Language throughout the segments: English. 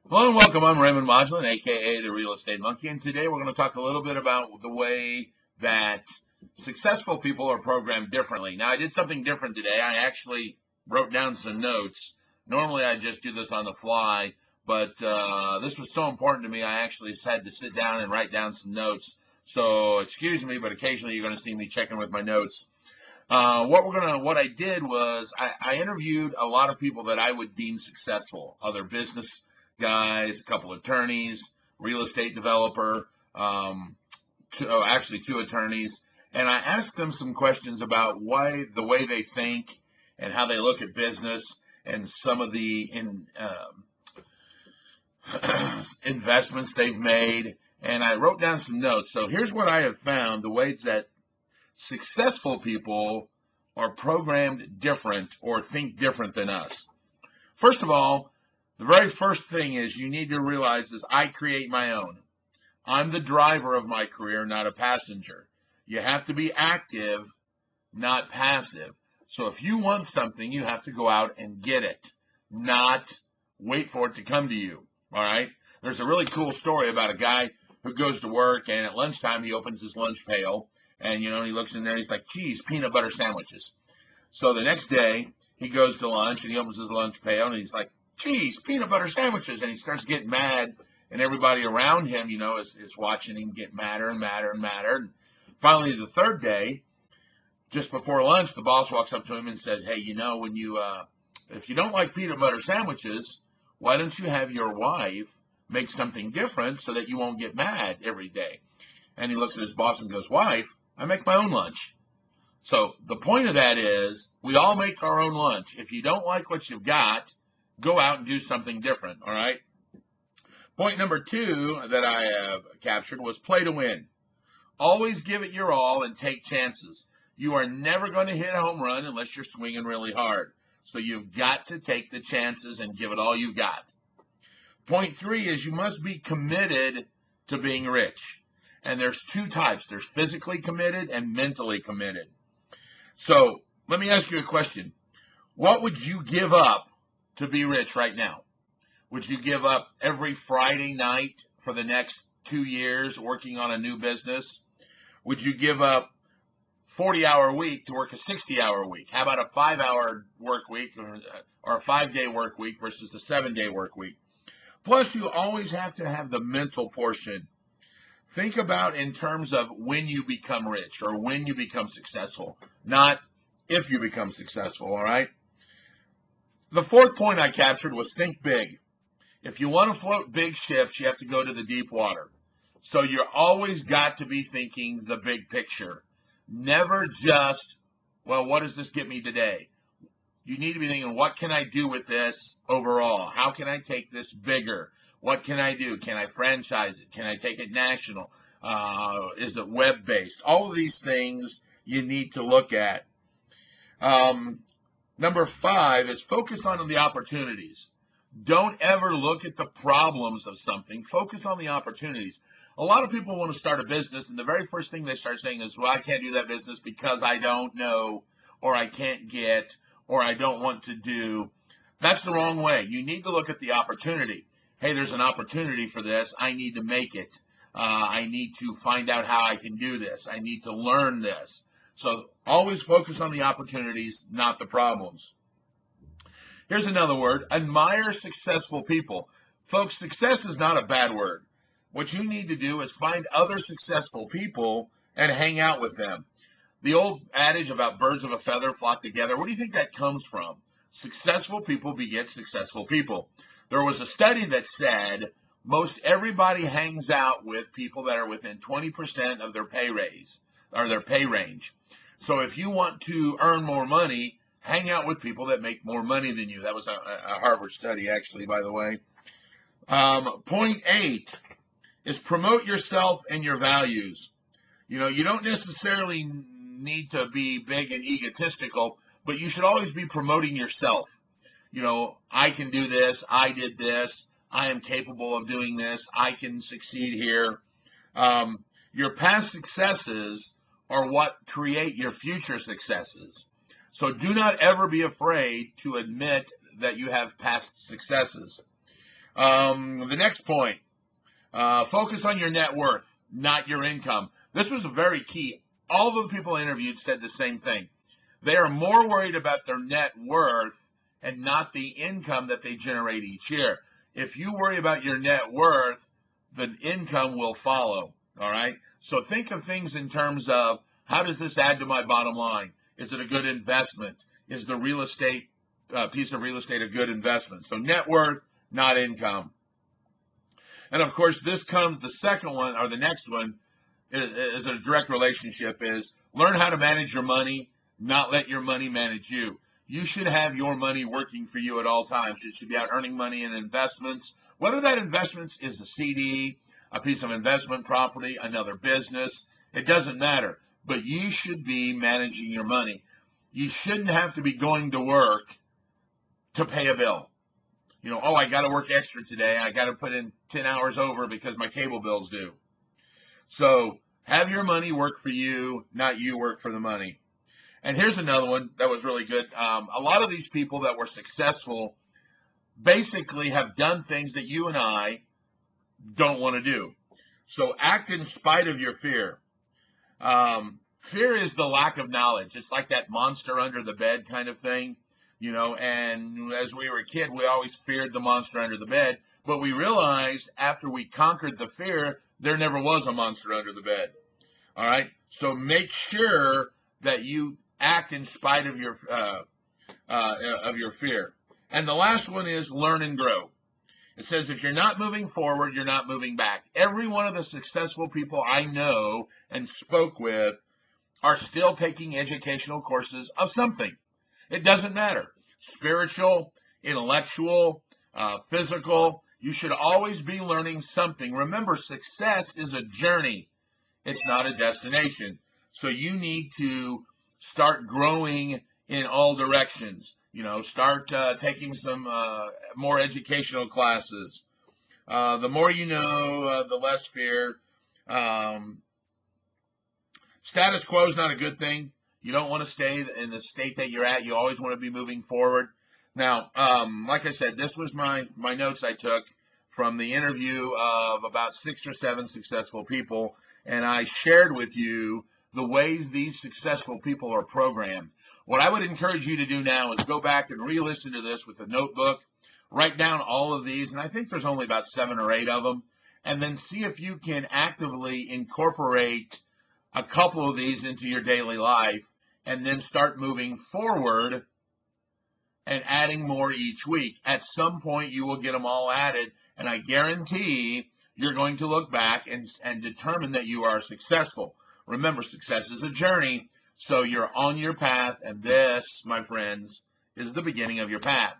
Hello and welcome. I'm Raymond Modulin, aka the Real Estate Monkey, and today we're going to talk a little bit about the way that successful people are programmed differently. Now, I did something different today. I actually wrote down some notes. Normally, I just do this on the fly, but this was so important to me, I actually had to sit down and write down some notes. So, excuse me, but occasionally you're going to see me checking with my notes. What I did was I interviewed a lot of people that I would deem successful, other business guys, a couple attorneys, real estate developer, actually two attorneys, and I asked them some questions about the way they think and how they look at business and some of the investments they've made. And I wrote down some notes. So here's what I have found: the ways that successful people are programmed different or think different than us. First of all, the very first thing is you need to realize is I create my own. I'm the driver of my career, not a passenger. You have to be active, not passive. So if you want something, you have to go out and get it, not wait for it to come to you. All right? There's a really cool story about a guy who goes to work, and at lunchtime he opens his lunch pail, and he looks in there and he's like, geez, peanut butter sandwiches. So the next day he goes to lunch and he opens his lunch pail and he's like, geez, peanut butter sandwiches. And he starts getting mad, and everybody around him, is watching him get madder and madder and madder. And finally, the third day, just before lunch, the boss walks up to him and says, hey, if you don't like peanut butter sandwiches, why don't you have your wife make something different so that you won't get mad every day? And he looks at his boss and goes, wife, I make my own lunch. So the point of that is we all make our own lunch. If you don't like what you've got, go out and do something different, all right? Point number 2 that I have captured was play to win. Always give it your all and take chances. You are never going to hit a home run unless you're swinging really hard. So you've got to take the chances and give it all you got. Point 3 is you must be committed to being rich. And there's 2 types. There's physically committed and mentally committed. So let me ask you a question. What would you give up to be rich right now? Would you give up every Friday night for the next 2 years working on a new business? Would you give up 40-hour week to work a 60-hour week? How about a 5-hour work week or a 5-day work week versus a 7-day work week? Plus, you always have to have the mental portion. Think about in terms of when you become rich or when you become successful, not if you become successful, all right? The 4th point I captured was think big. If you want to float big ships, you have to go to the deep water. So you're always got to be thinking the big picture. Never just, well, what does this get me today? You need to be thinking, what can I do with this overall? How can I take this bigger? What can I do? Can I franchise it? Can I take it national? Is it web-based? All of these things you need to look at. Number 5 is focus on the opportunities. Don't ever look at the problems of something. Focus on the opportunities. A lot of people want to start a business, and the very first thing they start saying is, well, I can't do that business because I don't know, or I can't get, or I don't want to do. That's the wrong way. You need to look at the opportunity. Hey, there's an opportunity for this. I need to make it. I need to find out how I can do this. I need to learn this. So always focus on the opportunities, not the problems. Here's another word: admire successful people. Folks, success is not a bad word. What you need to do is find other successful people and hang out with them. The old adage about birds of a feather flock together, where do you think that comes from? Successful people beget successful people. There was a study that said most everybody hangs out with people that are within 20% of their pay raise or their pay range. So if you want to earn more money, hang out with people that make more money than you. That was a Harvard study, actually, by the way. Point 8 is promote yourself and your values. You don't necessarily need to be big and egotistical, but you should always be promoting yourself. I can do this. I did this. I am capable of doing this. I can succeed here. Your past successes are what create your future successes. So do not ever be afraid to admit that you have past successes. The next point, focus on your net worth, not your income. This was very key. All of the people interviewed said the same thing. They are more worried about their net worth and not the income that they generate each year. If you worry about your net worth, the income will follow. All right. So think of things in terms of, how does this add to my bottom line? Is it a good investment? Is the real estate piece of real estate a good investment? So net worth, not income. And of course, this comes, the second one, or the next one, is a direct relationship, is learn how to manage your money, not let your money manage you. You should have your money working for you at all times. You should be out earning money in investments. Whether that investment is a CD, a piece of investment property, another business, it doesn't matter. But you should be managing your money. You shouldn't have to be going to work to pay a bill. You know, oh, I got to work extra today. I got to put in 10 hours over because my cable bill's due. So have your money work for you, not you work for the money. And here's another one that was really good. A lot of these people that were successful basically have done things that you and I don't want to do. So act in spite of your fear. Fear is the lack of knowledge. It's like that monster under the bed kind of thing, you know, and as we were a kid, we always feared the monster under the bed, but we realized after we conquered the fear, there never was a monster under the bed. All right. So make sure that you act in spite of your fear. And the last one is learn and grow. It says, if you're not moving forward, you're not moving back. Every one of the successful people I know and spoke with are still taking educational courses of something. It doesn't matter. Spiritual, intellectual, physical. You should always be learning something. Remember, success is a journey. It's not a destination. So you need to start growing in all directions. You know, start taking some more educational classes. The more you know, the less fear. Status quo is not a good thing. You don't want to stay in the state that you're at. You always want to be moving forward. Now, like I said, this was my notes I took from the interview of about 6 or 7 successful people, and I shared with you the ways these successful people are programmed. What I would encourage you to do now is go back and re-listen to this with a notebook, write down all of these, and I think there's only about 7 or 8 of them, and then see if you can actively incorporate a couple of these into your daily life, and then start moving forward and adding more each week. At some point, you will get them all added, and I guarantee you're going to look back and determine that you are successful. Remember, success is a journey, so you're on your path, and this, my friends, is the beginning of your path.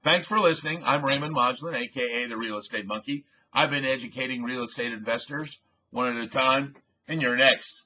Thanks for listening. I'm Raymond Modglin, a.k.a. the Real Estate Monkey. I've been educating real estate investors one at a time, and you're next.